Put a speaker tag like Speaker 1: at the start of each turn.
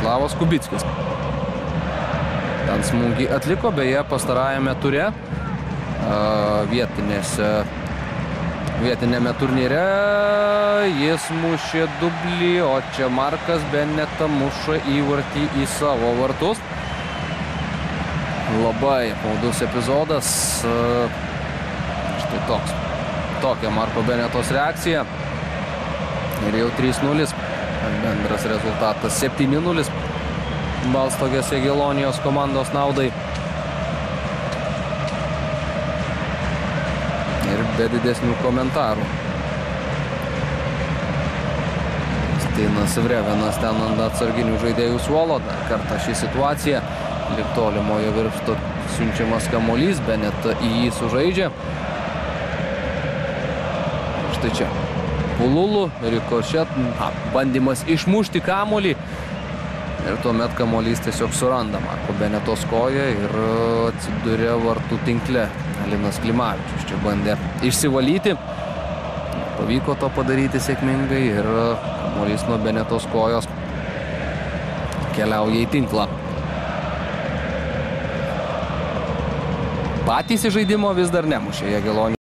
Speaker 1: Slavas Kubickis. Ten smūgį atliko, beje, pastarajame ture vietinėme turnyre jis mušė dublį, o čia Markas Beneta muša įvartį į savo vartus. Labai apmaudus epizodas. Štai tokia Marko Benetos reakcija. Ir jau 3-0. Bendras rezultatas 7-0. Balstogės Jagelonijos komandos naudai. Ir be didesnių komentarų. Steinas Vrevenas ten ant atsarginių žaidėjų suolo. Dar kartą ši situacija. Lik tolimojo virpsto siunčiamas kamuolys. Beneta į jį sužaidžia. Štai čia. Pululu, rikošet, bandymas išmušti kamuolį. Ir tuomet kamuolys tiesiog suranda Marko Benetos koją ir atsiduria vartų tinkle. Linas Klimavičius čia bandė išsivalyti. Pavyko to padaryti sėkmingai ir kamuolys nuo Benetos kojos keliauja į tinklą. Patys į žaidimo vis dar nemušė Jagelonijos.